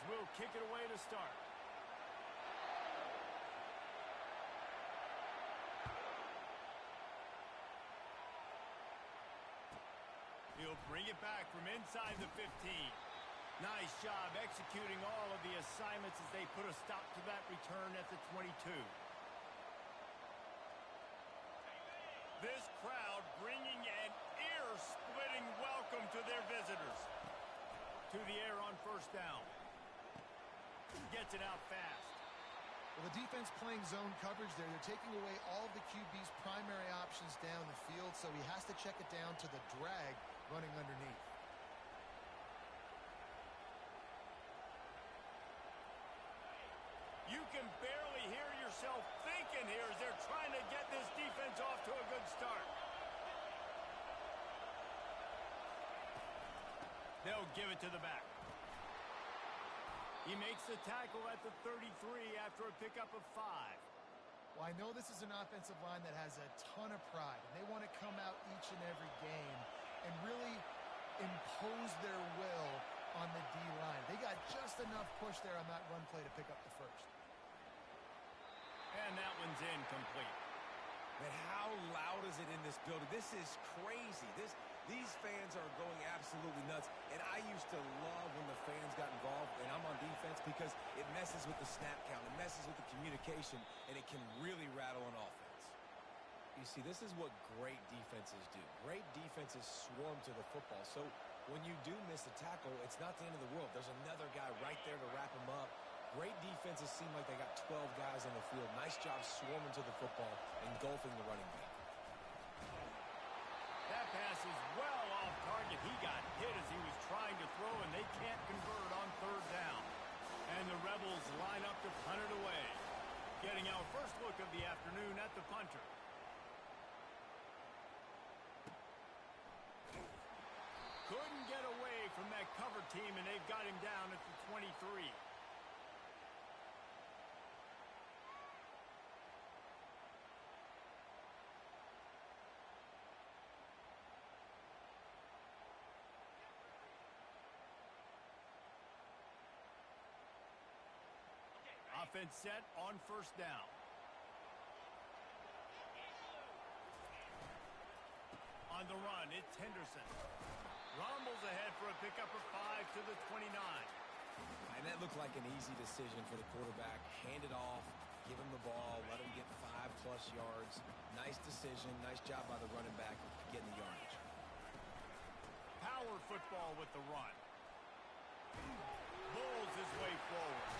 will kick it away to start. He'll bring it back from inside the 15. Nice job executing all of the assignments as they put a stop to that return at the 22. This crowd bringing an ear-splitting welcome to their visitors. To the air on first down. Gets it out fast. Well, the defense playing zone coverage there. They're taking away all of the QB's primary options down the field, so he has to check it down to the drag running underneath. You can barely hear yourself thinking here as they're trying to get this defense off to a good start. They'll give it to the back. He makes the tackle at the 33 after a pickup of 5. Well, I know this is an offensive line that has a ton of pride, and they want to come out each and every game and really impose their will on the D-line. They got just enough push there on that run play to pick up the first. And that one's incomplete. Man, how loud is it in this building? This is crazy. These fans are going absolutely nuts. And I used to love when the fans got involved, and I'm on defense, because it messes with the snap count. It messes with the communication, and it can really rattle an offense. You see, this is what great defenses do. Great defenses swarm to the football. So when you do miss a tackle, it's not the end of the world. There's another guy right there to wrap him up. Great defenses seem like they got 12 guys on the field. Nice job swarming to the football, engulfing the running back. That pass is well off target. He got hit as he was trying to throw, and they can't convert on third down. And the Rebels line up to punt it away. Getting our first look of the afternoon at the punter. Couldn't get away from that cover team, and they've got him down at the 23. Offense set on first down. On the run, it's Henderson. Rumbles ahead for a pickup of 5 to the 29. And that looked like an easy decision for the quarterback. Hand it off, give him the ball, let him get 5+ yards. Nice decision. Nice job by the running back getting the yardage. Power football with the run. Bulls his way forward.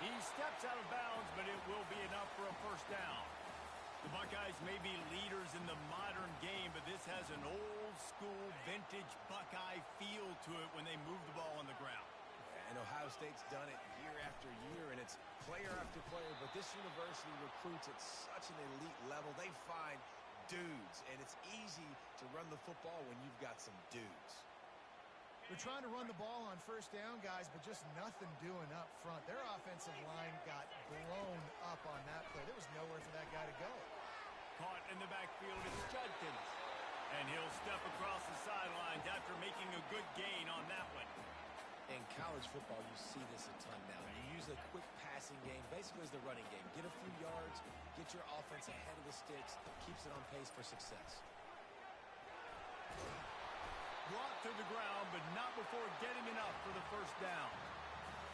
He steps out of bounds, but it will be enough for a first down. The Buckeyes may be leaders in the modern game, but this has an old-school, vintage Buckeye feel to it when they move the ball on the ground. And Ohio State's done it year after year, and it's player after player. But this university recruits at such an elite level. They find dudes, and it's easy to run the football when you've got some dudes. They're trying to run the ball on first down, guys, but just nothing doing up front. Their offensive line got blown up on that play. There was nowhere for that guy to go. Caught in the backfield is Judkins. And he'll step across the sidelines after making a good gain on that one. In college football, you see this a ton now. You use a quick passing game, basically as the running game. Get a few yards, get your offense ahead of the sticks, keeps it on pace for success. Brought to the ground, but not before getting enough for the first down.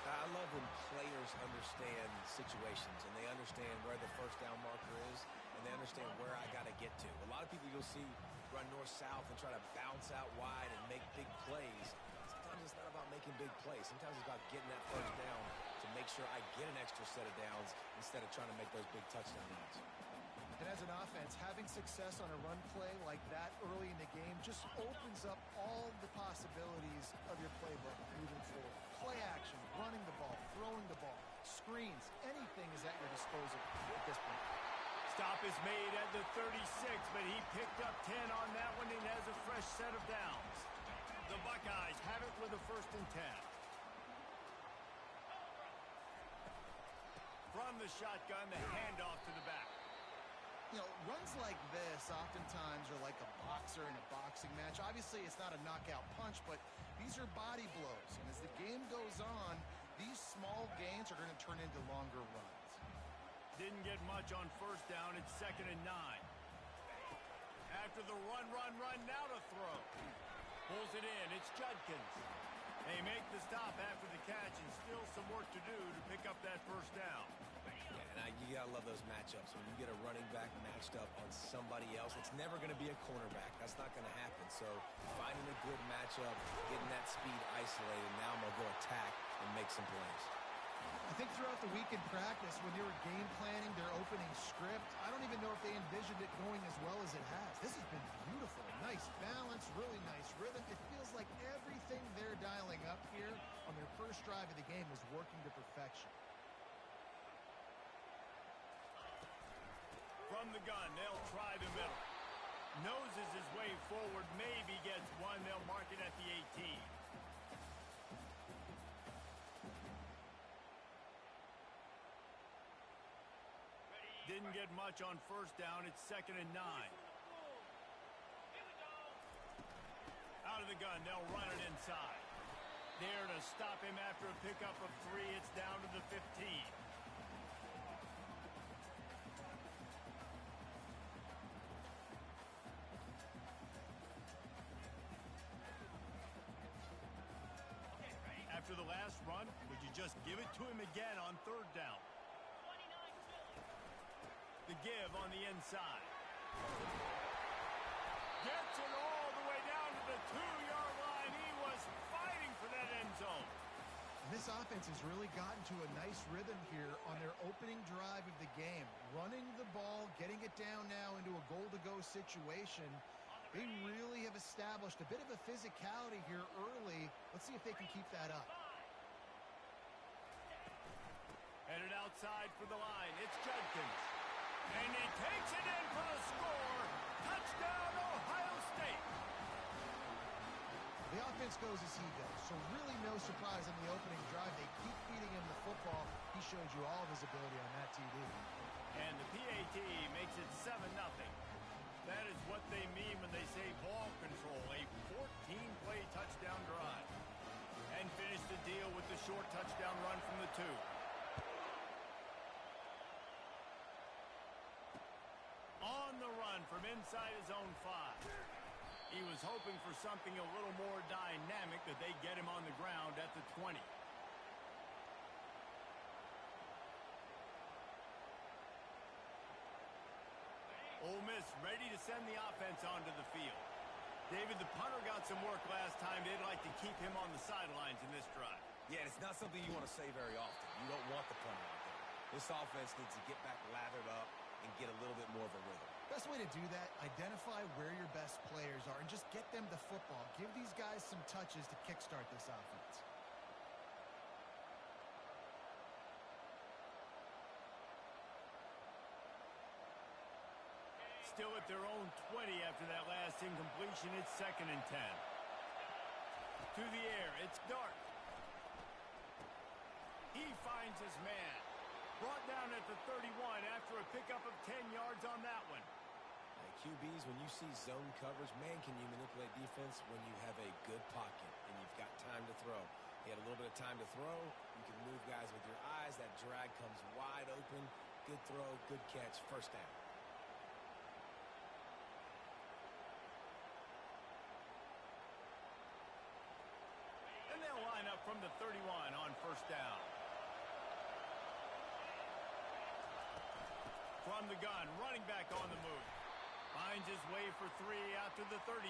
I love when players understand situations, and they understand where the first down marker is, and they understand where I got to get to. A lot of people you'll see run north-south and try to bounce out wide and make big plays. Sometimes it's not about making big plays. Sometimes it's about getting that first down to make sure I get an extra set of downs instead of trying to make those big touchdown runs. And as an offense, having success on a run play like that early in the game just opens up all the possibilities of your playbook moving forward. Play action, running the ball, throwing the ball, screens, anything is at your disposal at this point. Stop is made at the 36, but he picked up 10 on that one and has a fresh set of downs. The Buckeyes have it with a 1st and 10. From the shotgun, the handoff to the back. You know, runs like this oftentimes are like a boxer in a boxing match. Obviously, it's not a knockout punch, but these are body blows. And as the game goes on, These small gains are going to turn into longer runs. Didn't get much on first down. It's 2nd and 9. After the run, now to throw. Pulls it in. It's Judkins. They make the stop after the catch, and still some work to do to pick up that first down. Yeah, and you got to love those matchups. When you get a running back matched up on somebody else, it's never going to be a cornerback. That's not going to happen. So finding a good matchup, getting that speed isolated, now I'm going to go attack and make some plays. I think throughout the week in practice, when they were game planning their opening script, I don't even know if they envisioned it going as well as it has. This has been beautiful. Nice balance, really nice rhythm. It feels like everything they're dialing up here on their first drive of the game is working to perfection. From the gun, they'll try the middle. Noses his way forward, maybe gets one. They'll mark it at the 18. Didn't get much on first down. It's 2nd and 9. Out of the gun, they'll run it inside. There to stop him after a pickup of 3. It's down to the 15. After the last run, would you just give it to him again on 3rd down? The give on the inside. Gets it all the way down to the 2-yard line. He was fighting for that end zone. And this offense has really gotten to a nice rhythm here on their opening drive of the game. Running the ball, getting it down now into a goal-to-go situation. They really have established a bit of a physicality here early. Let's see if they can keep that up. Headed outside for the line. It's Judkins. And he takes it in for the score. Touchdown, Ohio State. The offense goes as he goes, so really no surprise on the opening drive. They keep feeding him the football. He showed you all of his ability on that TD. And the PAT makes it 7-0. That is what they mean when they say ball control. A 14-play touchdown drive. And finish the deal with the short touchdown run from the 2. On the run from inside his own 5. He was hoping for something a little more dynamic, that they get him on the ground at the 20. Ole Miss ready to send the offense onto the field. David, the punter got some work last time. They'd like to keep him on the sidelines in this drive. Yeah, it's not something you want to say very often. You don't want the punter out there. This offense needs to get back lathered up and get a little bit more of a rhythm. Best way to do that, identify where your best players are and just get them the football. Give these guys some touches to kickstart this offense. Still at their own 20 after that last incompletion. It's 2nd and 10. To the air, it's Dart. He finds his man. Brought down at the 31 after a pickup of 10 yards on that one. QBs, when you see zone coverage, man, can you manipulate defense when you have a good pocket and you've got time to throw. He had a little bit of time to throw. You can move guys with your eyes. That drag comes wide open. Good throw, good catch, first down. And they'll line up from the 31 on first down. From the gun, running back on the move. Finds his way for 3 out to the 33.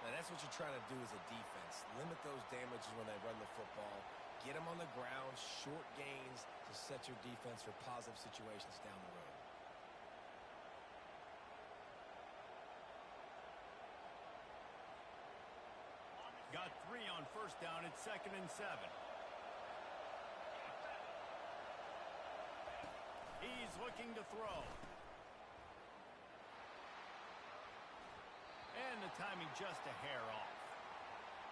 Now, that's what you're trying to do as a defense. Limit those damages when they run the football. Get them on the ground, short gains to set your defense for positive situations down the road. Got 3 on first down. It's 2nd and 7. He's looking to throw. And the timing just a hair off.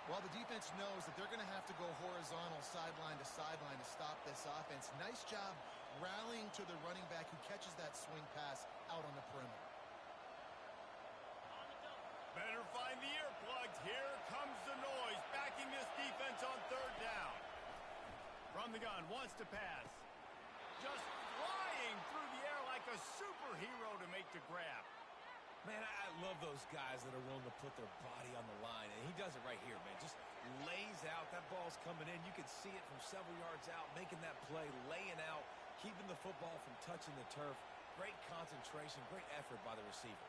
Well, the defense knows that they're going to have to go horizontal sideline to stop this offense. Nice job rallying to the running back who catches that swing pass out on the perimeter. Better find the earplugs. Here comes the noise, backing this defense on 3rd down. From the gun, wants to pass. Just flying through the air like a superhero to make the grab. Man, I love those guys that are willing to put their body on the line, and he does it right here, man. Just lays out. That ball's coming in. You can see it from several yards out, making that play, laying out, keeping the football from touching the turf. Great concentration, great effort by the receiver.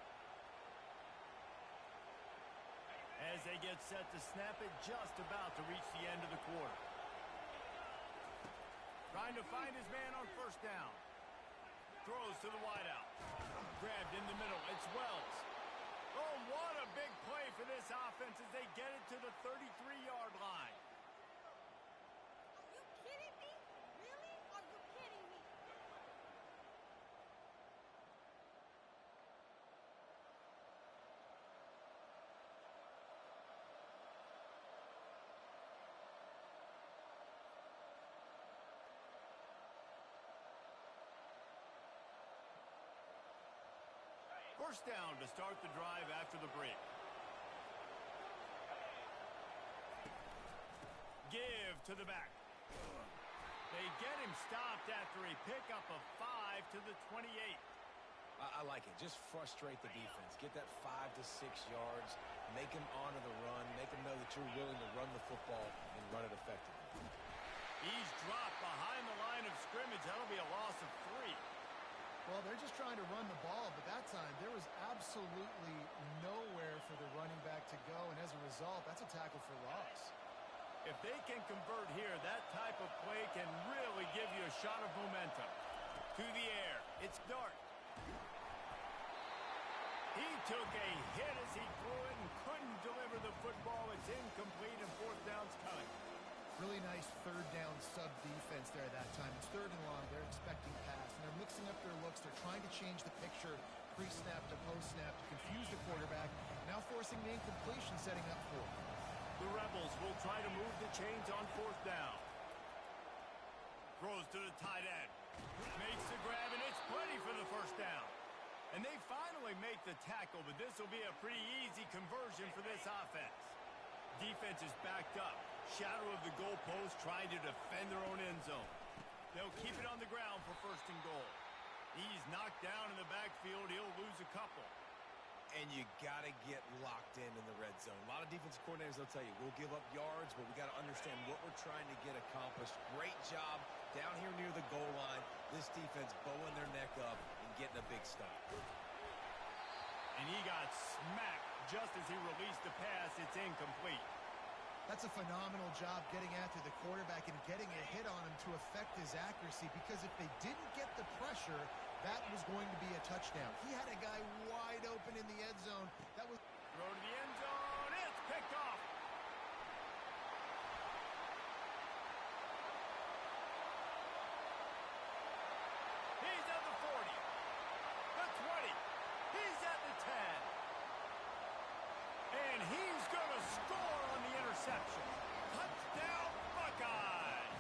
As they get set to snap it, just about to reach the end of the quarter. Trying to find his man on first down. Throws to the wideout. Grabbed in the middle. It's Wells. Oh, what a big play for this offense as they get it to the 33-yard line. Are you kidding me? Really? Are you kidding me? First down to start the drive after the break. Give to the back. They get him stopped after a pickup of 5 to the 28. I like it. Just frustrate the defense. Get that 5 to 6 yards. Make them honor the run. Make them know that you're willing to run the football and run it effectively. He's dropped behind the line of scrimmage. That'll be a loss of 3. Well, they're just trying to run the ball, but that time there was absolutely nowhere for the running back to go, and as a result, that's a tackle for loss. If they can convert here, that type of play can really give you a shot of momentum. To the air, it's Dart. He took a hit as he threw it and couldn't deliver the football. It's incomplete and fourth down's coming. Really nice third down sub defense there that time. It's third and long. They're expecting pass, and they're mixing up their looks. They're trying to change the picture pre-snap to post-snap to confuse the quarterback, now forcing the incompletion, setting up for it. The Rebels will try to move the chains on fourth down. Throws to the tight end. Makes the grab, and it's plenty for the first down. And they finally make the tackle, but this will be a pretty easy conversion for this offense. Defense is backed up. Shadow of the goalpost, trying to defend their own end zone. They'll keep it on the ground for first and goal. He's knocked down in the backfield. He'll lose a couple. And you got to get locked in the red zone. A lot of defensive coordinators, they'll tell you, we'll give up yards, but we got to understand what we're trying to get accomplished. Great job down here near the goal line. This defense bowing their neck up and getting a big stop. And he got smacked just as he released the pass. It's incomplete. That's a phenomenal job getting after the quarterback and getting a hit on him to affect his accuracy, because if they didn't get the pressure, that was going to be a touchdown. He had a guy wide open in the end zone. That was Throw to the end zone. It's picked off. He's at the 40. The 20. He's at the 10. And he's going to score on the interception. Touchdown, Buckeyes.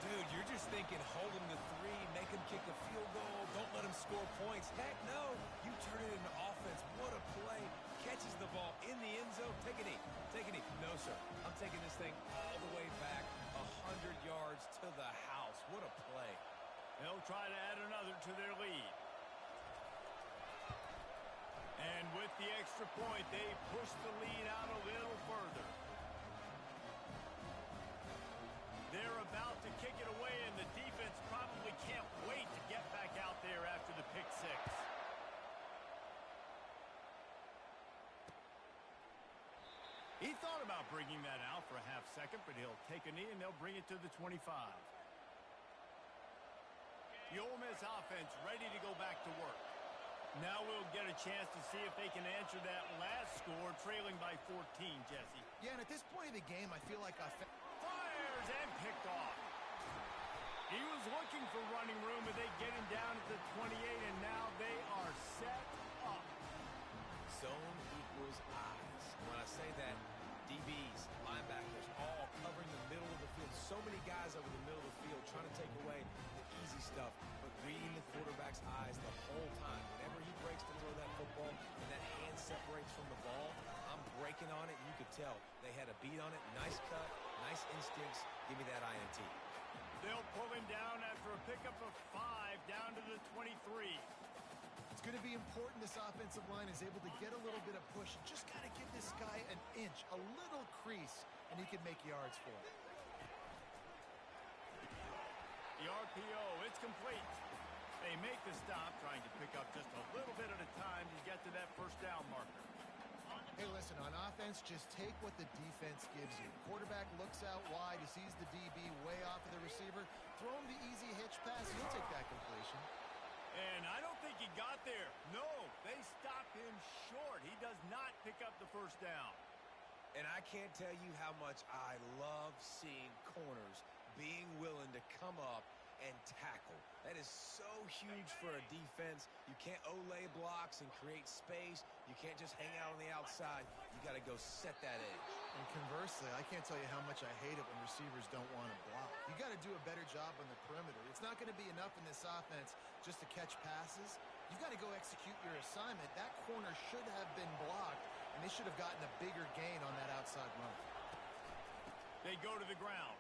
Dude, you're just thinking hold him to 3, make him kick a field goal, don't let him score points. Heck no, you turn it into offense. What a play. Catches the ball in the end zone. Take a knee. Take a knee. No, sir. I'm taking this thing all the way back 100 yards to the house. What a play. They'll try to add another to their lead. And with the extra point, they push the lead out a little further. They're about to kick it away, and the defense probably can't wait to get back out there after the pick six. He thought about bringing that out for a half second, but he'll take a knee, and they'll bring it to the 25. The Ole Miss offense ready to go back to work. Now we'll get a chance to see if they can answer that last score, trailing by 14, Jesse. Yeah, and at this point of the game, I feel like Fires and picked off. He was looking for running room, but they get him down at the 28, and now they are set up. Zone equals eyes. When I say that, DBs, linebackers, all covering the middle of the field. So many guys over the middle of the field trying to take away the easy stuff, but reading the quarterback's eyes the whole time. Whenever he breaks to throw that football and that hand separates from the ball, I'm breaking on it, and you could tell they had a beat on it. Nice cut, Nice instincts. Give me that INT. They'll pull him down after a pickup of 5 down to the 23. It's going to be important this offensive line is able to get a little bit of push. Just got to give this guy an inch, a little crease, and he can make yards for it. The RPO, it's complete. They make the stop, trying to pick up just a little bit at a time to get to that first down marker. Hey, listen, on offense, just take what the defense gives you. Quarterback looks out wide, he sees the DB way off of the receiver. Throw him the easy hitch pass, he'll take that completion. And I don't think he got there. No, they stopped him short. He does not pick up the first down. And I can't tell you how much I love seeing corners being willing to come up and tackle. That is so huge for a defense. You can't olay blocks and create space. You can't just hang out on the outside. You got to go set that edge. And conversely, I can't tell you how much I hate it when receivers don't want to block. You got to do a better job on the perimeter. It's not going to be enough in this offense just to catch passes. You've got to go execute your assignment. That corner should have been blocked, and they should have gotten a bigger gain on that outside run. They go to the ground.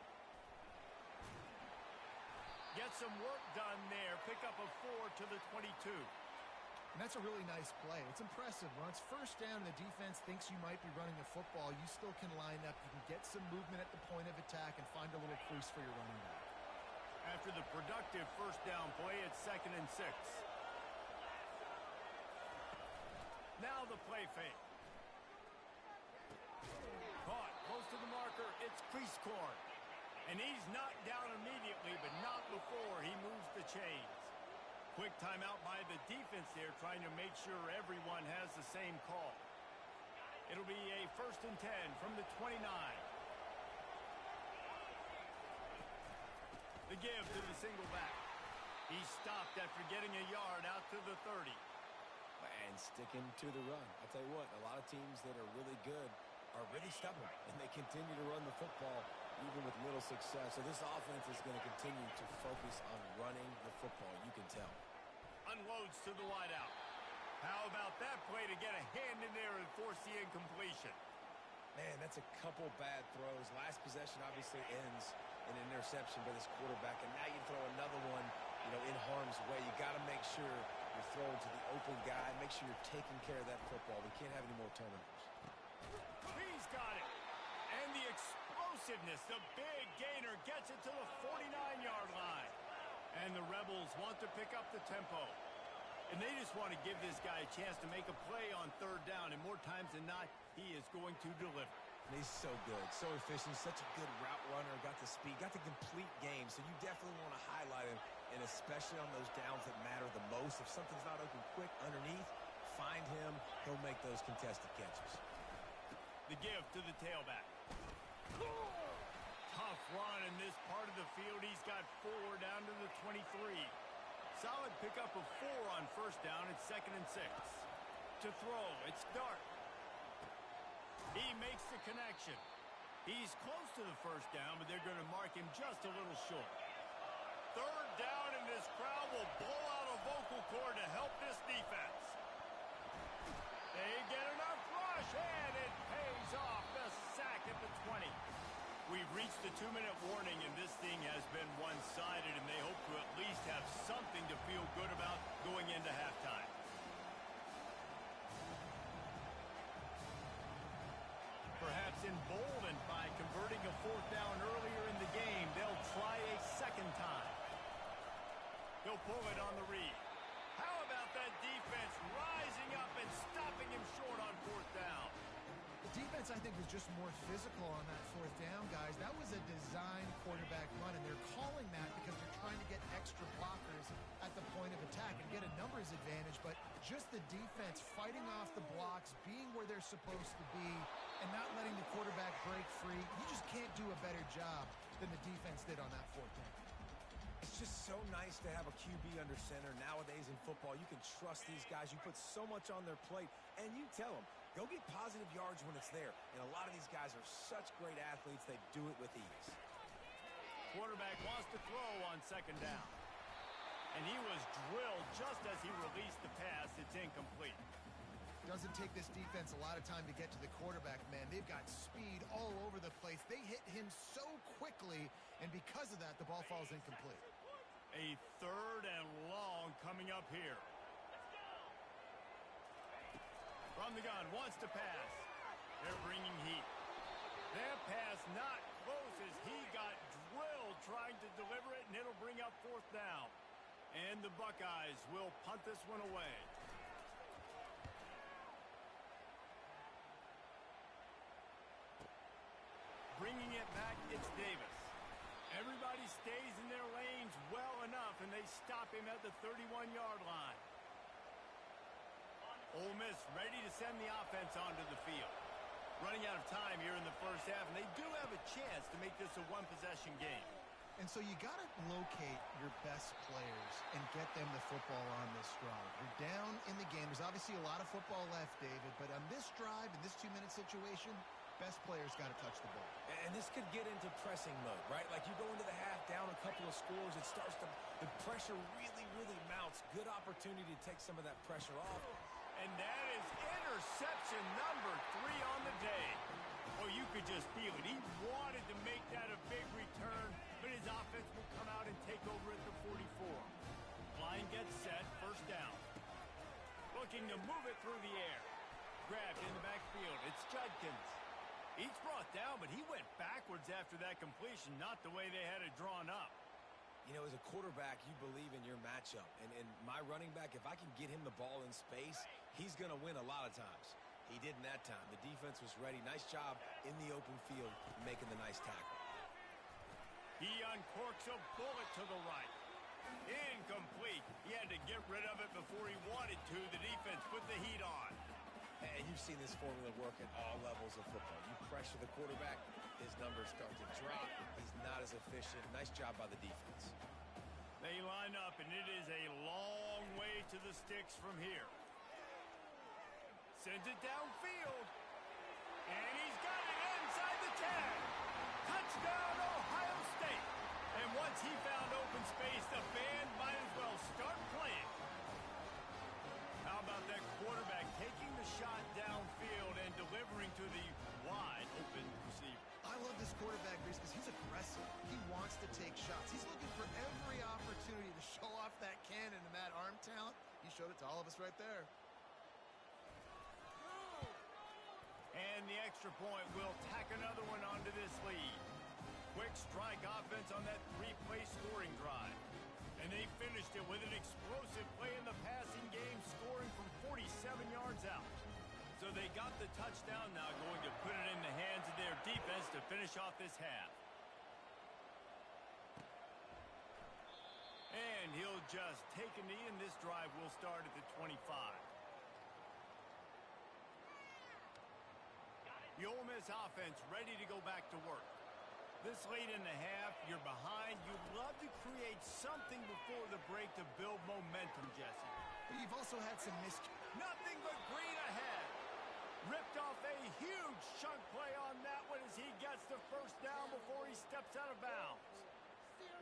Get some work done there. Pick up a 4 to the 22. And that's a really nice play. It's impressive. When it's first down and the defense thinks you might be running a football, you still can line up. You can get some movement at the point of attack and find a little crease for your running back. After the productive first down play, it's 2nd and 6. Now the play fake. Caught close to the marker. It's crease court. And he's knocked down immediately, but not before he moves the chains. Quick timeout by the defense there, trying to make sure everyone has the same call. It'll be a 1st and 10 from the 29. The give to the single back. He stopped after getting a yard out to the 30. And sticking to the run. I'll tell you what, a lot of teams that are really good are really stubborn, and they continue to run the football even with little success. So this offense is going to continue to focus on running the football, you can tell. Unloads to the wideout. How about that play to get a hand in there and force the incompletion? Man, that's a couple bad throws. Last possession obviously ends in an interception by this quarterback, and now you throw another one, in harm's way. You got to make sure you're throwing to the open guy. Make sure you're taking care of that football. We can't have any more turnovers. He's got it. And the explosiveness, the big gainer gets it to the 49-yard line. And the Rebels want to pick up the tempo. And they just want to give this guy a chance to make a play on 3rd down. And more times than not, he is going to deliver. He's so good, so efficient, such a good route runner, got the speed, got the complete game. So you definitely want to highlight him, and especially on those downs that matter the most. If something's not open quick underneath, find him. He'll make those contested catches. The give to the tailback. Tough run in this part of the field. He's got 4 down to the 23. Solid pickup of 4 on 1st down. It's 2nd and 6. To throw, it's Dart. He makes the connection. He's close to the 1st down, but they're going to mark him just a little short. 3rd down, and this crowd will blow out a vocal cord to help this defense. They get enough rush, and it pays off. The sack at the 20. We've reached the 2-minute warning, and this thing has been one-sided, and they hope to at least have something to feel good about going into halftime. Perhaps emboldened by converting a 4th down earlier in the game, they'll try a 2nd time. He'll pull it on the read. How about that defense rising up and stopping him short on 4th down? The defense, I think, was just more physical on that 4th down, guys. That was a design quarterback run, and they're calling that because they're trying to get extra blockers at the point of attack and get a numbers advantage, but just the defense fighting off the blocks, being where they're supposed to be, and not letting the quarterback break free. You just can't do a better job than the defense did on that 4th down. It's just so nice to have a QB under center. Nowadays in football, you can trust these guys. You put so much on their plate, and you tell them, go get positive yards when it's there. And a lot of these guys are such great athletes, they do it with ease. Quarterback wants to throw on 2nd down. And he was drilled just as he released the pass. It's incomplete. Doesn't take this defense a lot of time to get to the quarterback, man. They've got speed all over the place. They hit him so quickly, and because of that, the ball falls incomplete. A 3rd and long coming up here. From the gun, wants to pass. They're bringing heat. That pass not close as he got drilled trying to deliver it, and it'll bring up 4th down. And the Buckeyes will punt this one away. Bringing it back, it's Davis. Everybody stays in their lanes well enough, and they stop him at the 31-yard line. Ole Miss ready to send the offense onto the field. Running out of time here in the first half, and they do have a chance to make this a one-possession game. And so you got to locate your best players and get them the football on this drive. You're down in the game. There's obviously a lot of football left, David, but on this drive, in this 2-minute situation, best players got to touch the ball. And this could get into pressing mode, right? Like you go into the half down a couple of scores, it starts to, the pressure really, really mounts. Good opportunity to take some of that pressure off. And that is interception number 3 on the day. Oh, you could just feel it. He wanted to make that a big return, but his offense will come out and take over at the 44. Line gets set, 1st down. Looking to move it through the air. Grabbed in the backfield. It's Judkins. He's brought down, but he went backwards after that completion, not the way they had it drawn up. You know, as a quarterback, you believe in your matchup. And my running back, if I can get him the ball in space, he's going to win a lot of times. He did in that time. The defense was ready. Nice job in the open field making the nice tackle. He uncorks a bullet to the right. Incomplete. He had to get rid of it before he wanted to. The defense put the heat on. And you've seen this formula work at all levels of football. You pressure the quarterback, his numbers start to drop. He's not as efficient. Nice job by the defense. They line up, and it is a long way to the sticks from here. Sends it downfield. And he's got it inside the 10. Touchdown, Ohio State. And once he found open space, the band might as well start playing. How about that quarterback taking the shot downfield and delivering to the wide open receiver? I love this quarterback, Reese, because he's aggressive. He wants to take shots. He's looking for every opportunity to show off that cannon and that arm talent. He showed it to all of us right there. And the extra point will tack another one onto this lead. Quick strike offense on that 3-play scoring drive. And they finished it with an explosive play in the passing game, scoring from 47 yards out. So they got the touchdown, now going to put it in the hands of their defense to finish off this half. And he'll just take a knee, and this drive will start at the 25. The Ole Miss offense ready to go back to work. This late in the half, you're behind. You'd love to create something before the break to build momentum, Jesse. But you've also had some Nothing but green ahead. Ripped off a huge chunk play on that one as he gets the 1st down before he steps out of bounds.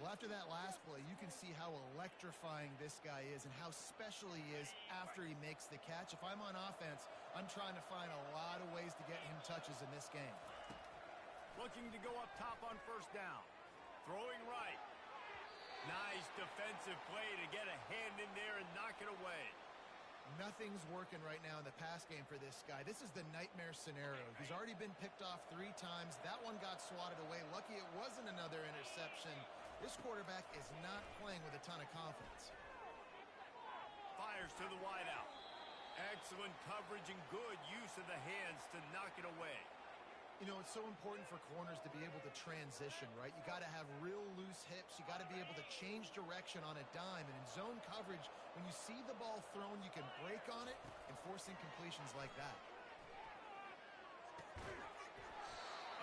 Well, after that last play, you can see how electrifying this guy is and how special he is after he makes the catch. If I'm on offense, I'm trying to find a lot of ways to get him touches in this game. Looking to go up top on 1st down. Throwing right. Nice defensive play to get a hand in there and knock it away. Nothing's working right now in the pass game for this guy. This is the nightmare scenario. He's already been picked off 3 times. That one got swatted away. Lucky it wasn't another interception. This quarterback is not playing with a ton of confidence. Fires to the wideout. Excellent coverage and good use of the hands to knock it away. You know, it's so important for corners to be able to transition, right? You got to have real loose hips. You got to be able to change direction on a dime. And in zone coverage, when you see the ball thrown, you can break on it and force incompletions like that.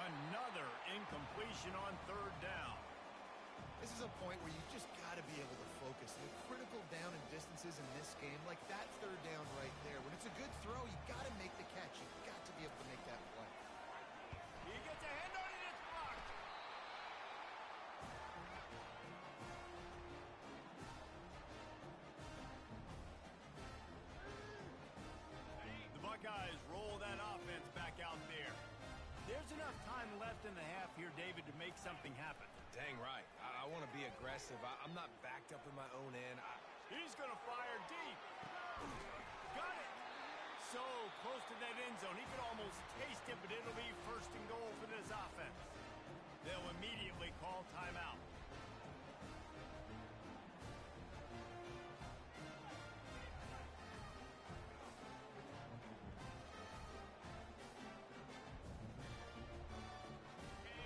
Another incompletion on 3rd down. This is a point where you just got to be able to focus. The critical down and distances in this game, like that 3rd down right there. When it's a good throw, you got to make the catch. You got to be able to make that play. He gets a hand on it, it's blocked. The enough time left in the half here, David, to make something happen. Dang right. I want to be aggressive. I'm not backed up in my own end. He's going to fire deep. Got it. So close to that end zone. He could almost taste it, but it'll be first and goal for this offense. They'll immediately call timeout.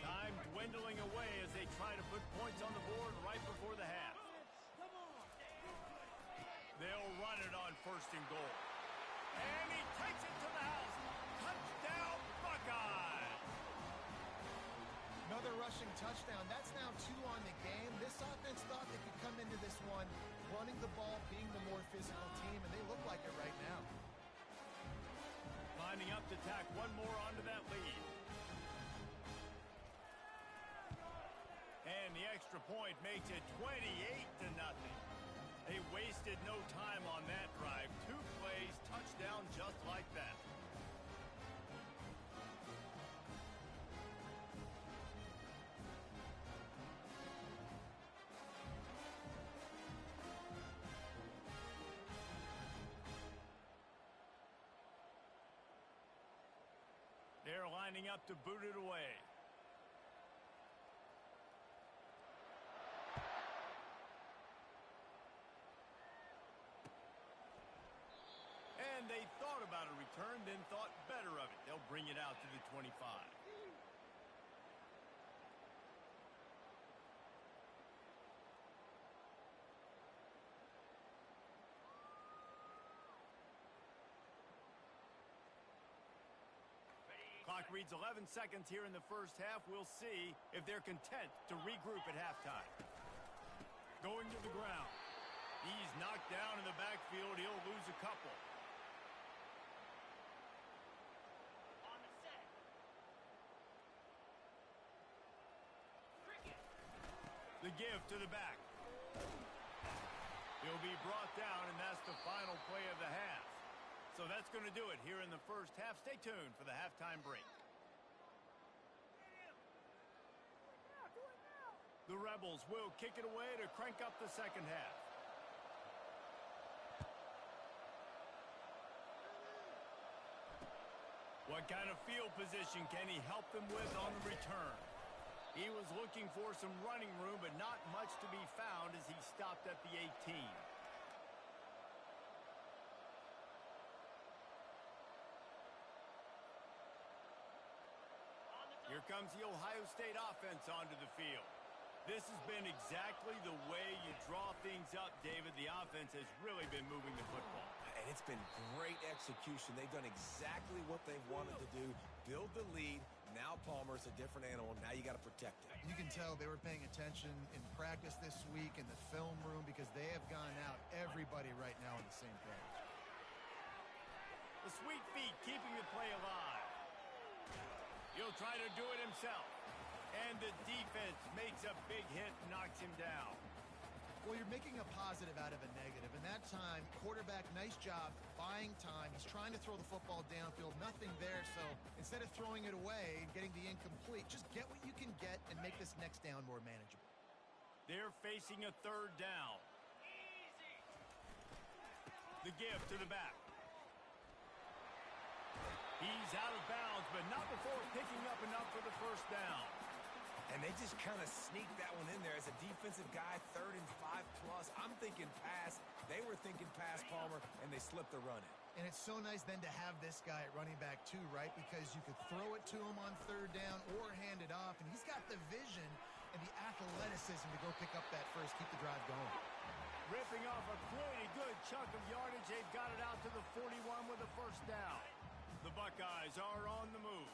Time dwindling away as they try to put points on the board right before the half. They'll run it on first and goal. And he takes it to the house. Touchdown, Buckeyes! Another rushing touchdown. That's now 2 on the game. This offense thought they could come into this one running the ball, being the more physical team, and they look like it right now. Lining up to tack one more onto that lead. And the extra point makes it 28-0. They wasted no time on that drive. 2 plays, touchdown just like that. They're lining up to boot it away. And they thought about a return, then thought better of it. They'll bring it out to the 25. Clock reads 11 seconds here in the first half. We'll see if they're content to regroup at halftime. Going to the ground. He's knocked down in the backfield. He'll lose a couple. The give to the back. He'll be brought down, and that's the final play of the half. So that's going to do it here in the first half. Stay tuned for the halftime break. The Rebels will kick it away to crank up the second half. What kind of field position can he help them with on the return? He was looking for some running room, but not much to be found as he stopped at the 18. Here comes the Ohio State offense onto the field. This has been exactly the way you draw things up, David. The offense has really been moving the football. And it's been great execution. They've done exactly what they've wanted to do. Build the lead. Now Palmer's a different animal. Now you got to protect it. You can tell they were paying attention in practice this week in the film room because they have gone out, everybody right now on the same page. The sweet feet keeping the play alive. He'll try to do it himself. And the defense makes a big hit and knocks him down. Well, you're making a positive out of a negative. And that time, quarterback, nice job, buying time. He's trying to throw the football downfield. Nothing there, so instead of throwing it away and getting the incomplete, just get what you can get and make this next down more manageable. They're facing a third down. The give to the back. He's out of bounds, but not before picking up enough for the first down. And they just kind of sneaked that one in there as a defensive guy, 3rd and 5+. I'm thinking pass. They were thinking pass, Palmer, and they slipped the run in. And it's so nice then to have this guy at running back too, right? Because you could throw it to him on 3rd down or hand it off. And he's got the vision and the athleticism to go pick up that first, keep the drive going. Ripping off a pretty good chunk of yardage. They've got it out to the 41 with a first down. The Buckeyes are on the move.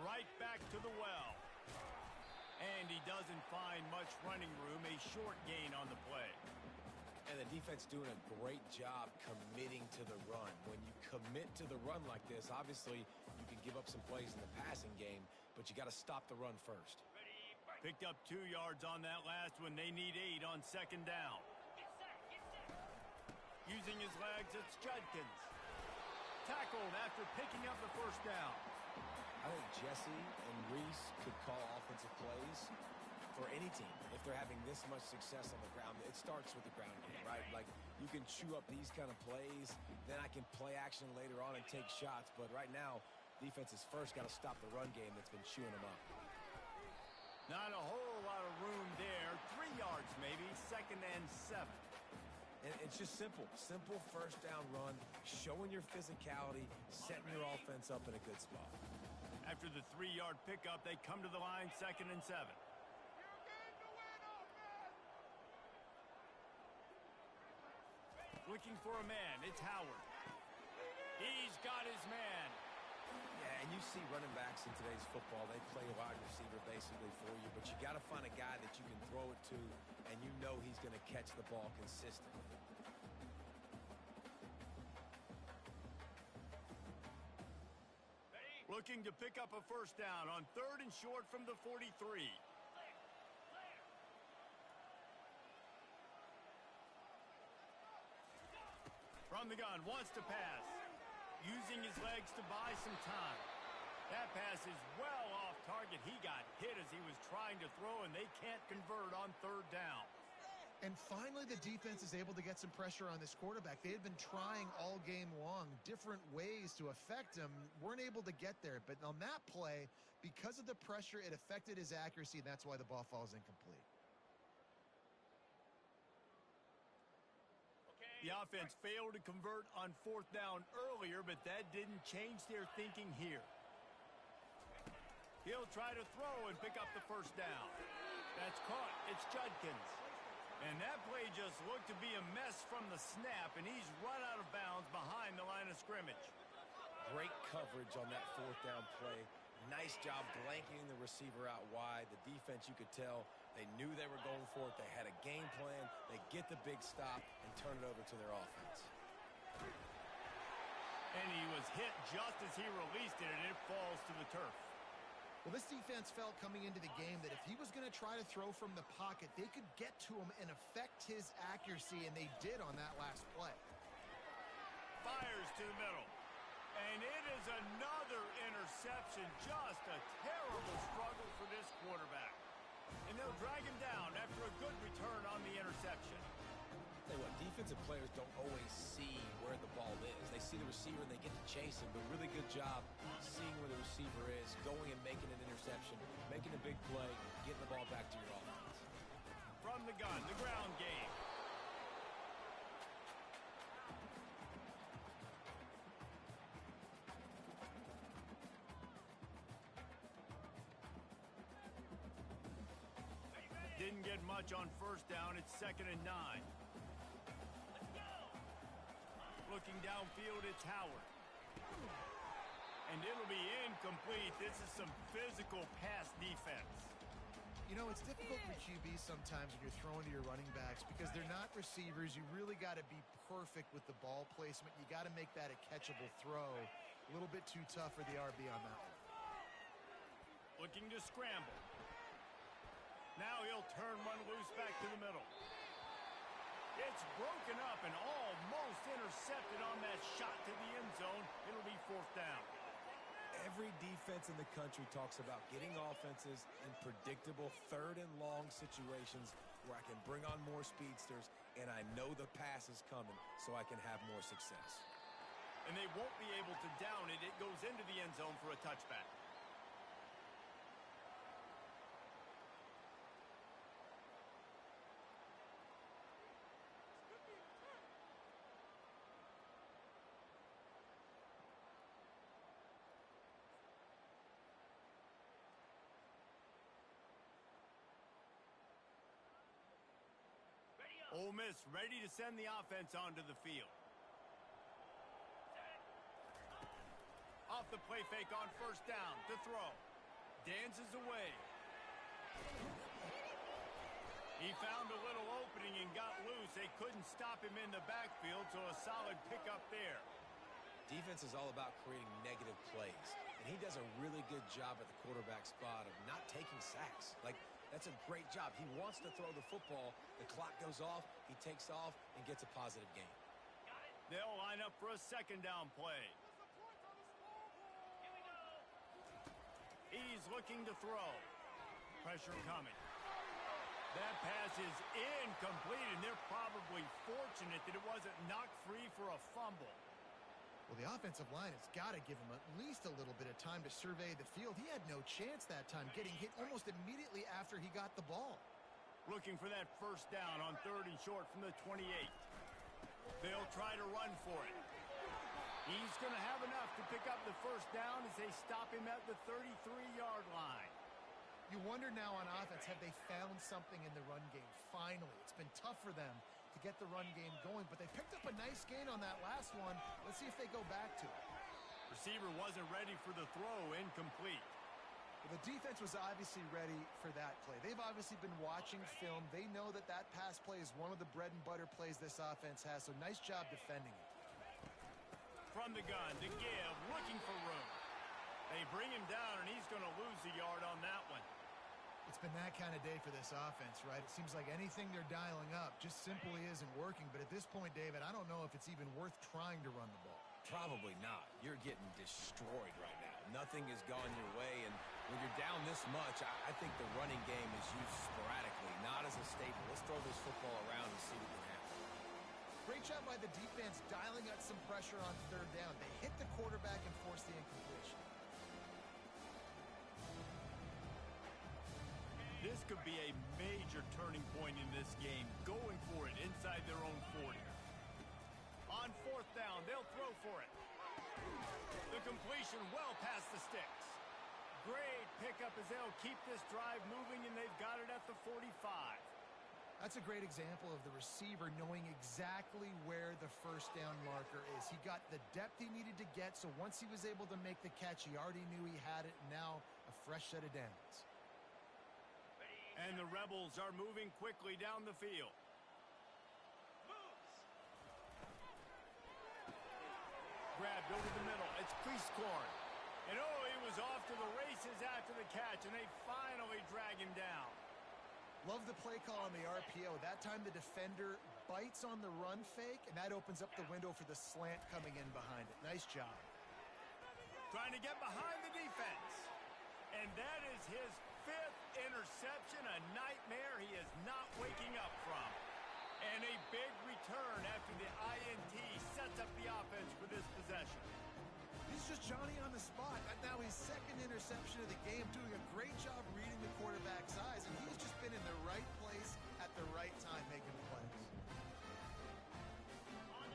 Right back to the well. And he doesn't find much running room. A short gain on the play. And the defense doing a great job committing to the run. When you commit to the run like this, obviously you can give up some plays in the passing game, but you got to stop the run first. Picked up 2 yards on that last one. They need 8 on second down. Using his legs, it's Judkins. tackled after picking up the first down. I think Jesse and Reese could call offensive plays for any team. If they're having this much success on the ground, it starts with the ground game, right? Like, you can chew up these kind of plays, then I can play action later on and take shots. But right now, defense has first got to stop the run game that's been chewing them up. Not a whole lot of room there. 3 yards maybe, 2nd and 7. And it's just simple. Simple first down run, showing your physicality, setting your offense up in a good spot. After the 3-yard pickup, they come to the line, 2nd and 7. Looking for a man, it's Howard. He's got his man. Yeah, and you see running backs in today's football, they play a wide receiver basically for you, but you got to find a guy that you can throw it to, and you know he's going to catch the ball consistently. Looking to pick up a first down on 3rd and short from the 43. From the gun, wants to pass. Using his legs to buy some time. That pass is well off target. He got hit as he was trying to throw, and they can't convert on 3rd down. And finally, the defense is able to get some pressure on this quarterback. They had been trying all game long different ways to affect him, weren't able to get there. But on that play, because of the pressure, it affected his accuracy, and that's why the ball falls incomplete. The offense failed to convert on 4th down earlier, but that didn't change their thinking here. He'll try to throw and pick up the first down. That's caught. It's Judkins. And that play just looked to be a mess from the snap, and he's run out of bounds behind the line of scrimmage. Great coverage on that 4th down play. Nice job blanketing the receiver out wide. The defense, you could tell, they knew they were going for it. They had a game plan. They get the big stop and turn it over to their offense. And he was hit just as he released it, and it falls to the turf. Well, this defense felt coming into the game that if he was going to try to throw from the pocket, they could get to him and affect his accuracy, and they did on that last play. Fires to the middle. And it is another interception. Just a terrible struggle for this quarterback. And they'll drag him down after a good return on the interception. Tell you what, defensive players don't always see where the ball is. They see the receiver and they get to chase him, but really good job seeing where the receiver is, going and making an interception, making a big play, getting the ball back to your offense. From the gun, the ground game. Didn't get much on 1st down. It's 2nd and 9. Looking downfield, it's Howard. And it'll be incomplete. This is some physical pass defense. You know, it's difficult for QBs sometimes when you're throwing to your running backs because they're not receivers. You really got to be perfect with the ball placement. You got to make that a catchable throw. A little bit too tough for the RB on that one. Looking to scramble. Now he'll turn one loose back to the middle. It's broken up and almost intercepted on that shot to the end zone. It'll be 4th down. Every defense in the country talks about getting offenses in predictable 3rd and long situations where I can bring on more speedsters and I know the pass is coming so I can have more success. And they won't be able to down it. It goes into the end zone for a touchback. Ole Miss ready to send the offense onto the field. Off the play fake on 1st down to throw. Dances away. He found a little opening and got loose. They couldn't stop him in the backfield, so a solid pickup there. Defense is all about creating negative plays, and he does a really good job at the quarterback spot of not taking sacks. Like, that's a great job. He wants to throw the football. The clock goes off. He takes off and gets a positive gain. They'll line up for a 2nd down play. He's looking to throw. Pressure coming. That pass is incomplete, and they're probably fortunate that it wasn't knocked free for a fumble. Well, the offensive line has got to give him at least a little bit of time to survey the field. He had no chance that time, getting hit almost immediately after he got the ball. Looking for that first down on 3rd and short from the 28. They'll try to run for it. He's going to have enough to pick up the first down as they stop him at the 33-yard line. You wonder now on offense, have they found something in the run game? Finally, it's been tough for them to get the run game going, but they picked up a nice gain on that last one. Let's see if they go back to it. Receiver wasn't ready for the throw, incomplete. Well, the defense was obviously ready for that play. They've obviously been watching film. They know that that pass play is one of the bread and butter plays this offense has, so nice job defending it. From the gun to give, looking for room. They bring him down, and he's going to lose a yard on that one. It's been that kind of day for this offense, right? It seems like anything they're dialing up just simply isn't working. But at this point, David, I don't know if it's even worth trying to run the ball. Probably not. You're getting destroyed right now. Nothing has gone your way, and when you're down this much, I think the running game is used sporadically, not as a staple. Let's throw this football around and see what can happen. Great job by the defense dialing out some pressure on 3rd down. They hit the quarterback and forced the incompletion. This could be a major turning point in this game, going for it inside their own 40. On 4th down, they'll throw for it. The completion well past the sticks. Great pickup as they'll keep this drive moving, and they've got it at the 45. That's a great example of the receiver knowing exactly where the first down marker is. He got the depth he needed to get, so once he was able to make the catch, he already knew he had it, and now a fresh set of downs. And the Rebels are moving quickly down the field. Grabbed over the middle. It's Priestcorn. And oh, he was off to the races after the catch, and they finally drag him down. Love the play call on the RPO. That time the defender bites on the run fake, and that opens up the window for the slant coming in behind it. Nice job. Trying to get behind the defense. And that is his 5th interception, a nightmare he is not waking up from. And a big return after the INT sets up the offense for this possession. He's just Johnny on the spot. Now his 2nd interception of the game, doing a great job reading the quarterback's eyes, and he's just been in the right place at the right time making the plays.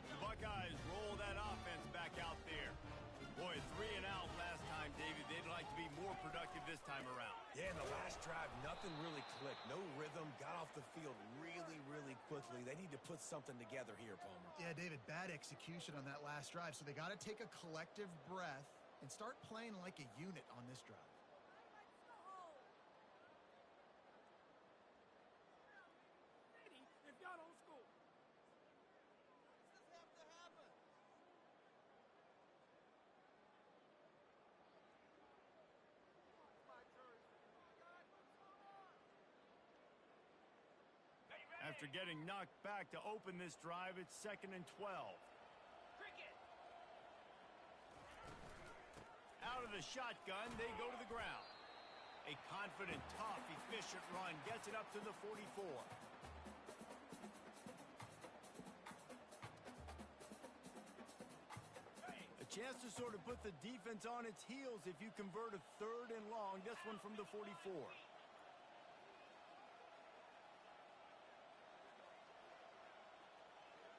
The Buckeyes roll that offense back out there. Boy, 3 and out last time, David. They'd like to be more productive this time around. Yeah, in the last drive, nothing really clicked. No rhythm, got off the field really, really quickly. They need to put something together here, Palmer. Yeah, David, bad execution on that last drive, so they got to take a collective breath and start playing like a unit on this drive. If y'all don't score. After getting knocked back to open this drive, it's 2nd and 12. Out of the shotgun, they go to the ground. A confident, tough, efficient run gets it up to the 44. A chance to sort of put the defense on its heels if you convert a 3rd and long. This one from the 44.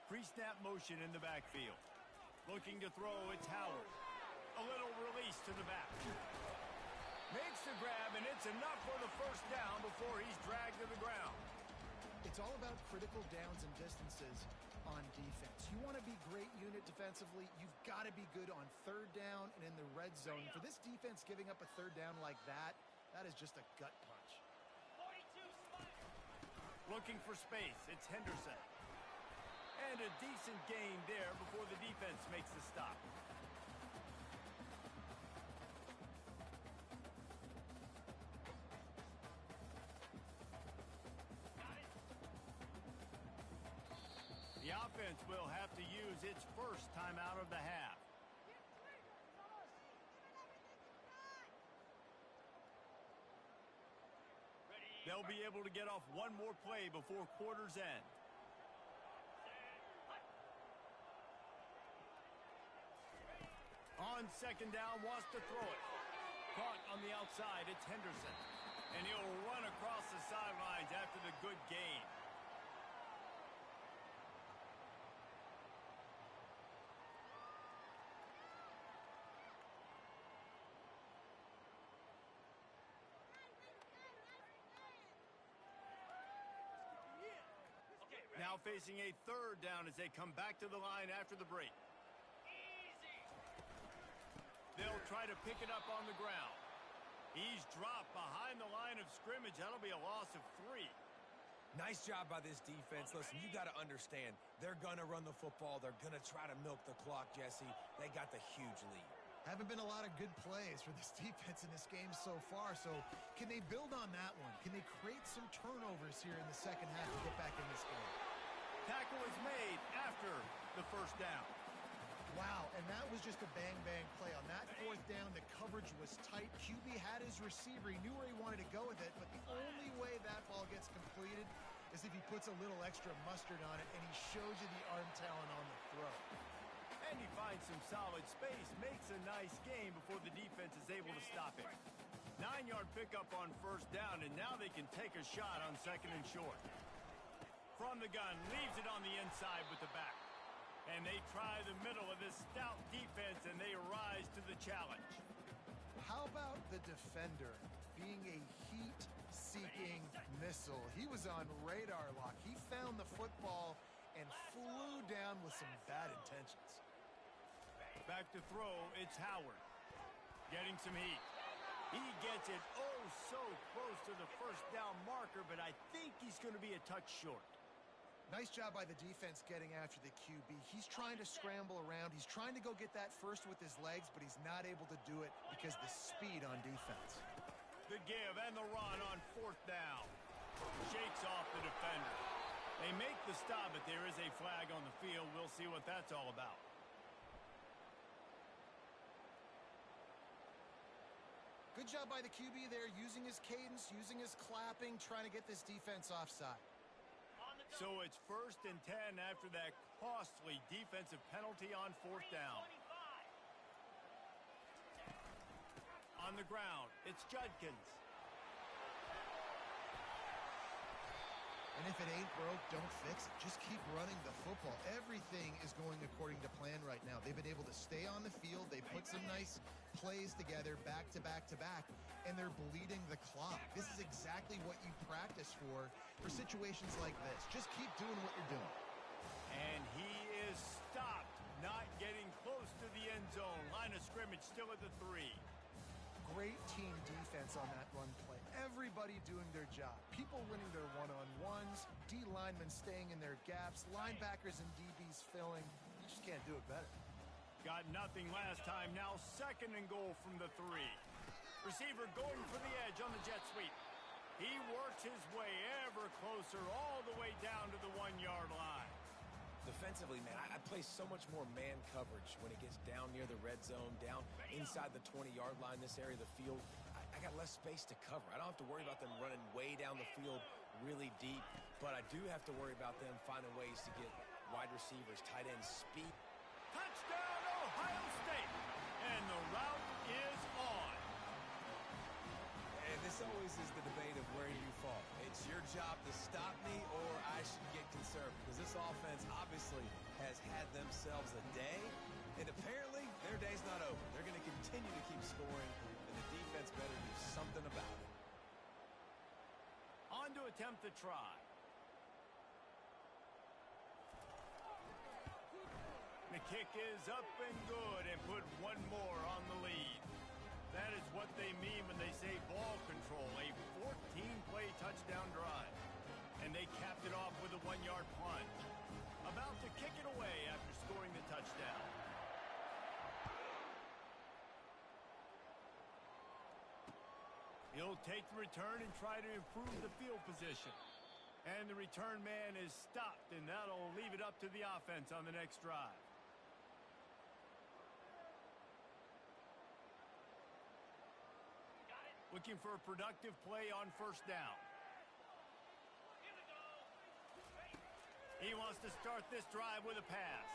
Pre-snap motion in the backfield. Looking to throw, it's Howard. A little release to the back. Makes the grab, and it's enough for the first down before he's dragged to the ground. It's all about critical downs and distances on defense. You want to be great unit defensively, you've got to be good on 3rd down and in the red zone. For this defense giving up a 3rd down like that, that is just a gut punch. Looking for space, it's Henderson. And a decent gain there before the defense makes the stop. The offense will have to use its first timeout of the half. They'll be able to get off one more play before quarter's end. On second down, wants to throw it. Caught on the outside, it's Henderson. And he'll run across the sidelines after the good gain. Now facing a third down as they come back to the line after the break. They'll try to pick it up on the ground. He's dropped behind the line of scrimmage. That'll be a loss of 3. Nice job by this defense. Listen, you got to understand, they're going to run the football. They're going to try to milk the clock, Jesse. They got the huge lead. Haven't been a lot of good plays for this defense in this game so far, so can they build on that one? Can they create some turnovers here in the second half to get back in this game? Tackle is made after the first down. Wow, and that was just a bang-bang play. On that fourth down, the coverage was tight. QB had his receiver. He knew where he wanted to go with it, but the only way that ball gets completed is if he puts a little extra mustard on it, and he shows you the arm talent on the throw. And he finds some solid space, makes a nice game before the defense is able to stop him. 9-yard pickup on first down, and now they can take a shot on second and short. From the gun, leaves it on the inside with the back. And they try the middle of this stout defense, and they rise to the challenge. How about the defender being a heat-seeking missile? He was on radar lock. He found the football and flew down with some bad intentions. Back to throw, it's Howard. Getting some heat. He gets it oh so close to the first down marker, but I think he's going to be a touch short. Nice job by the defense getting after the QB. He's trying to scramble around. He's trying to go get that first with his legs, but he's not able to do it because of the speed on defense. The give and the run on fourth down. Shakes off the defender. They make the stop, but there is a flag on the field. We'll see what that's all about. Good job by the QB there, using his cadence, using his clapping, trying to get this defense offside. So it's first and 10 after that costly defensive penalty on fourth down. On the ground, it's Judkins. And if it ain't broke, don't fix it. Just keep running the football. Everything is going according to plan right now. They've been able to stay on the field. They put some nice plays together back to back to back, and they're bleeding the clock. This is exactly what you practice for situations like this. Just keep doing what you're doing. And he is stopped, not getting close to the end zone. Line of scrimmage still at the 3. Great team defense on that run play. Everybody doing their job. People winning their one-on-ones, D linemen staying in their gaps, linebackers and DBs filling. You just can't do it better. Got nothing last time. Now second and goal from the 3. Receiver going for the edge on the jet sweep. He works his way ever closer all the way down to the 1-yard line. Defensively, man, I play so much more man coverage when it gets down near the red zone, down inside the 20-yard line, this area of the field. I got less space to cover. I don't have to worry about them running way down the field really deep, but I do have to worry about them finding ways to get wide receivers, tight ends, speed. Touchdown, Ohio State! And the route is on. And this always is the debate of where you fall. It's your job to stop me or I should get concerned, because this offense obviously has had themselves a day, and apparently their day's not over. They're going to continue to keep scoring, and the defense better do something about it. On to attempt the try. The kick is up and good, and put one more on the lead. That is what they mean when they say ball control, a 14-play touchdown drive. And they capped it off with a 1-yard plunge. About to kick it away after scoring the touchdown. He'll take the return and try to improve the field position. And the return man is stopped, and that'll leave it up to the offense on the next drive. Looking for a productive play on first down. He wants to start this drive with a pass.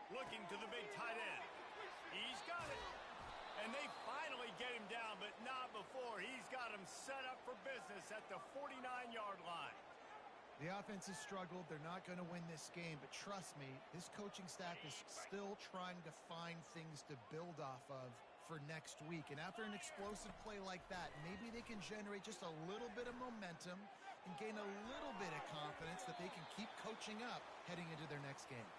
Looking to the big tight end. He's got it. And they finally get him down, but not before. He's got him set up for business at the 49-yard line. The offense has struggled. They're not going to win this game, but trust me, this coaching staff is still trying to find things to build off of for next week. And after an explosive play like that, maybe they can generate just a little bit of momentum and gain a little bit of confidence that they can keep coaching up heading into their next game.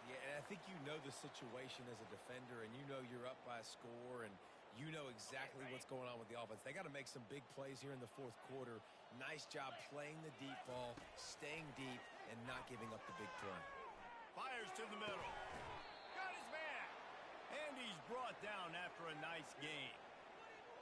Yeah, and I think you know the situation as a defender, and you know you're up by a score, and you know exactly what's going on with the offense. They got to make some big plays here in the fourth quarter. Nice job playing the deep ball, staying deep, and not giving up the big play. Fires to the middle. Got his man. And he's brought down after a nice game.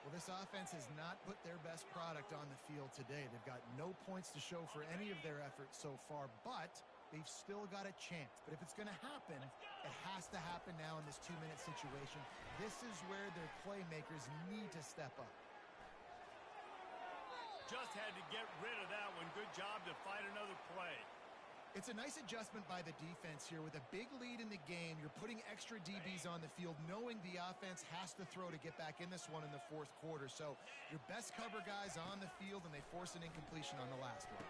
Well, this offense has not put their best product on the field today. They've got no points to show for any of their efforts so far, but they've still got a chance. But if it's going to happen, it has to happen now in this 2-minute situation. This is where their playmakers need to step up. Just had to get rid of that one. Good job to fight another play. It's a nice adjustment by the defense here. With a big lead in the game, you're putting extra DBs on the field, knowing the offense has to throw to get back in this one in the fourth quarter. So your best cover guys on the field, and they force an incompletion on the last one.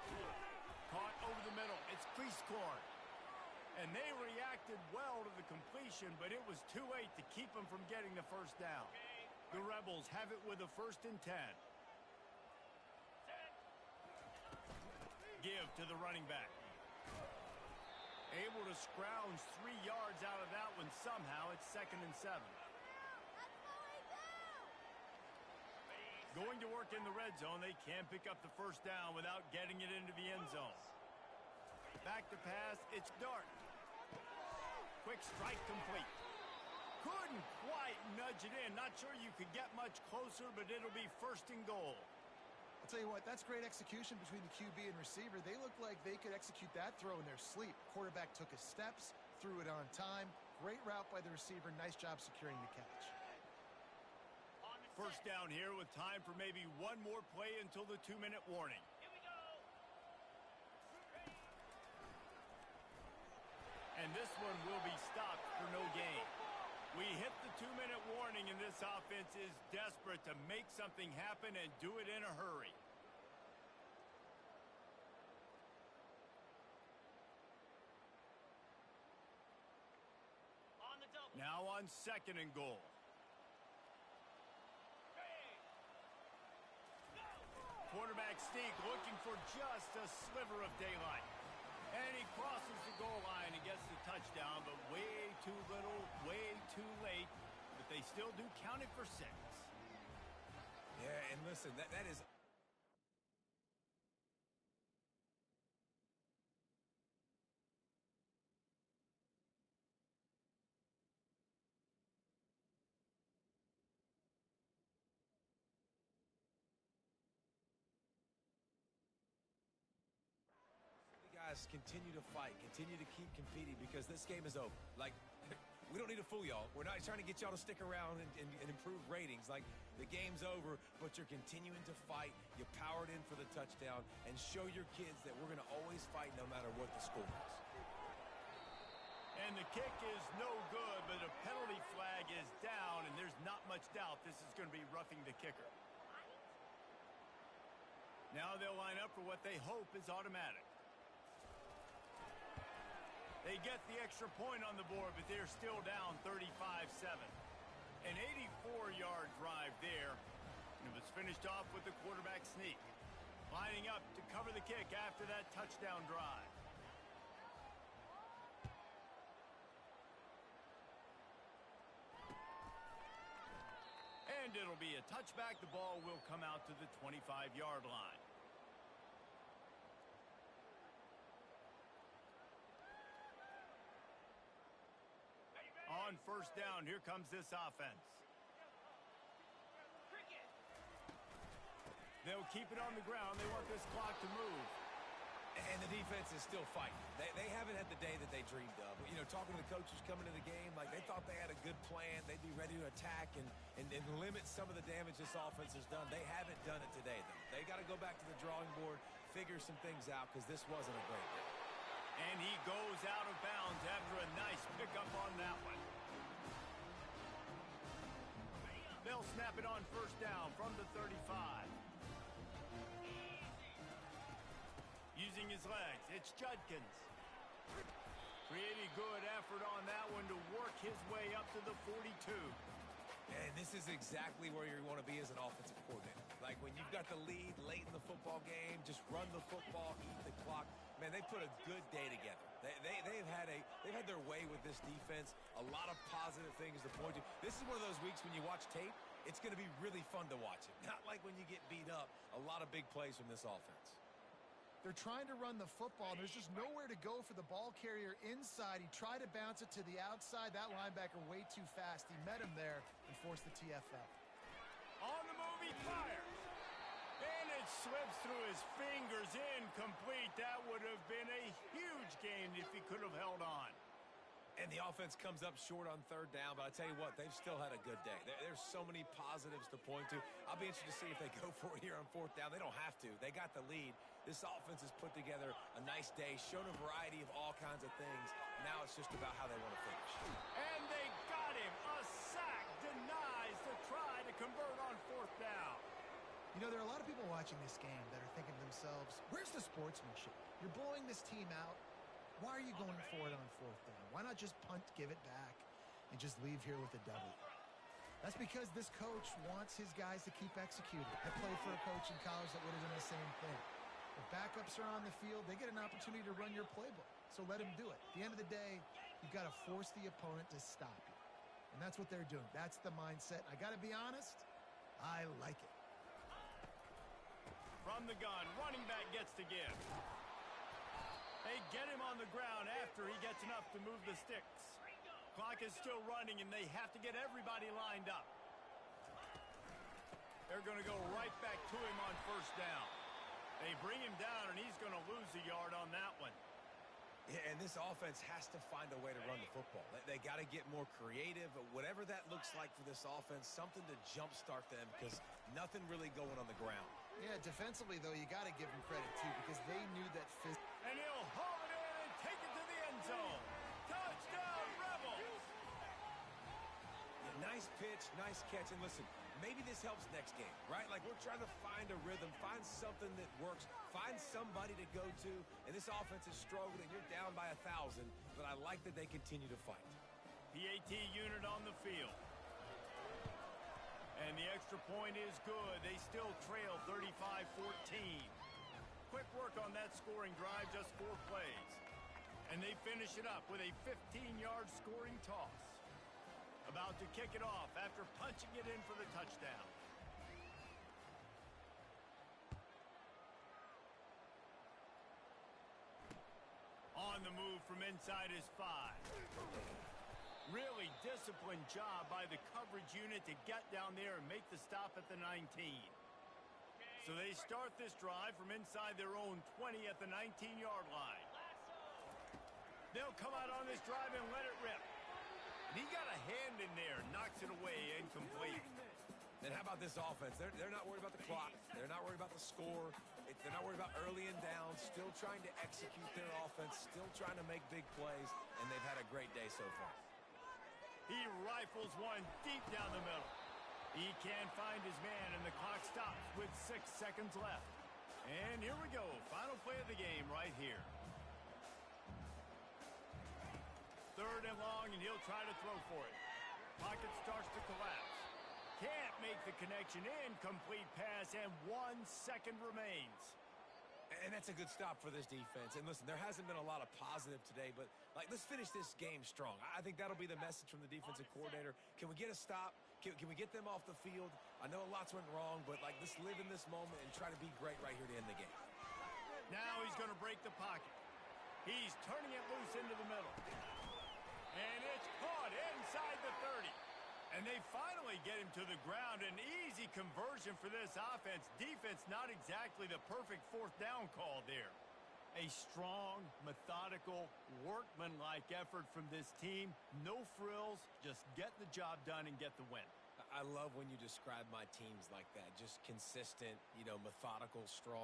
Caught over the middle. It's Creascorn. And they reacted well to the completion, but it was too late to keep them from getting the first down. The Rebels have it with a 1st and 10. Give to the running back. Able to scrounge 3 yards out of that one somehow. It's 2nd and 7. Going to work in the red zone. They can pick up the first down without getting it into the end zone. Back to pass. It's Dart. Quick strike complete. Couldn't quite nudge it in. Not sure you could get much closer, but it'll be 1st and goal. I'll tell you what, that's great execution between the QB and receiver. They look like they could execute that throw in their sleep. Quarterback took his steps, threw it on time. Great route by the receiver. Nice job securing the catch. First down here with time for maybe one more play until the 2-minute warning. And this one will be stopped for no gain. We hit the 2-minute warning, and this offense is desperate to make something happen and do it in a hurry. Now on 2nd and goal. Quarterback sneak looking for just a sliver of daylight. And he crosses the goal line and gets the touchdown, but way too little, way too late. But they still do count it for 6. Yeah, and listen, that is... Guys, continue to fight, continue to keep competing, because this game is over. Like, we don't need to fool y'all. We're not trying to get y'all to stick around and improve ratings. Like, the game's over, but you're continuing to fight. You powered in for the touchdown, and show your kids that we're going to always fight no matter what the score is. And the kick is no good, but a penalty flag is down, and there's not much doubt this is going to be roughing the kicker. Now they'll line up for what they hope is automatic. They get the extra point on the board, but they're still down 35-7. An 84-yard drive there, and it was finished off with the quarterback sneak. Lining up to cover the kick after that touchdown drive. And it'll be a touchback. The ball will come out to the 25-yard line. On first down, here comes this offense. They'll keep it on the ground. They want this clock to move. And the defense is still fighting. They haven't had the day that they dreamed of. You know, talking to the coaches coming to the game, like they thought they had a good plan. They'd be ready to attack and limit some of the damage this offense has done. They haven't done it today, though. They got to go back to the drawing board, figure some things out, because this wasn't a great day. And he goes out of bounds after a nice pickup on that one. They'll snap it on first down from the 35. Using his legs, it's Judkins. Pretty good effort on that one to work his way up to the 42. And this is exactly where you want to be as an offensive coordinator. Like when you've got the lead late in the football game, just run the football, eat the clock. Man, they put a good day together. They've had their way with this defense. A lot of positive things to point to. This is one of those weeks when you watch tape, it's going to be really fun to watch it. Not like when you get beat up. A lot of big plays from this offense. They're trying to run the football. There's just nowhere to go for the ball carrier inside. He tried to bounce it to the outside. That linebacker way too fast. He met him there and forced the TFL. On the move, he fires. And it slips through his fingers, incomplete. That would have been a huge gain if he could have held on. And the offense comes up short on third down, but I tell you what, they've still had a good day. There's so many positives to point to. I'll be interested to see if they go for it here on fourth down. They don't have to. They got the lead. This offense has put together a nice day, shown a variety of all kinds of things. Now it's just about how they want to finish. And they got him. A sack denies the try to convert on fourth down. You know, there are a lot of people watching this game that are thinking to themselves, where's the sportsmanship? You're blowing this team out. Why are you going for it on fourth down? Why not just punt, give it back, and just leave here with a W? That's because this coach wants his guys to keep executing. I played for a coach in college that would have done the same thing. If backups are on the field, they get an opportunity to run your playbook. So let them do it. At the end of the day, you've got to force the opponent to stop you. And that's what they're doing. That's the mindset. I got to be honest, I like it. From the gun, running back gets to give. They get him on the ground after he gets enough to move the sticks. Clock is still running, and they have to get everybody lined up. They're going to go right back to him on first down. They bring him down, and he's going to lose a yard on that one. Yeah, and this offense has to find a way to run the football. They got to get more creative, whatever that looks like for this offense, something to jumpstart them because nothing really going on the ground. Yeah, defensively, though, you got to give them credit, too, because they knew that And he'll haul it in and take it to the end zone. Touchdown, Rebels! Yeah, nice pitch, nice catch. And listen, maybe this helps next game, right? Like we're trying to find a rhythm, find something that works, find somebody to go to. And this offense is struggling. You're down by 1,000, but I like that they continue to fight. PAT unit on the field. And the extra point is good. They still trail 35-14. Quick work on that scoring drive, just 4 plays. And they finish it up with a 15-yard scoring toss. About to kick it off after punching it in for the touchdown. On the move from inside his 5. Really disciplined job by the coverage unit to get down there and make the stop at the 19. So they start this drive from inside their own 20 at the 19-yard line. They'll come out on this drive and let it rip. And he got a hand in there, knocks it away, incomplete. Then how about this offense? They're not worried about the clock. They're not worried about the score. They're not worried about early and down. Still trying to execute their offense. Still trying to make big plays. And they've had a great day so far. He rifles one deep down the middle. He can't find his man, and the clock stops with 6 seconds left. And here we go. Final play of the game right here. 3rd and long, and he'll try to throw for it. Pocket starts to collapse. Can't make the connection. Incomplete pass, and 1 second remains. And that's a good stop for this defense. And listen, there hasn't been a lot of positive today, but let's finish this game strong. I think that'll be the message from the defensive coordinator. Can we get a stop? Can we get them off the field? I know lots went wrong, but let's live in this moment and try to be great right here to end the game. Now he's going to break the pocket. He's turning it loose into the middle. And it's caught inside the 30. And they finally get him to the ground. An easy conversion for this offense. Defense not exactly the perfect 4th down call there. A strong, methodical, workmanlike effort from this team. No frills, just get the job done and get the win. I love when you describe my teams like that. Just consistent, methodical, strong.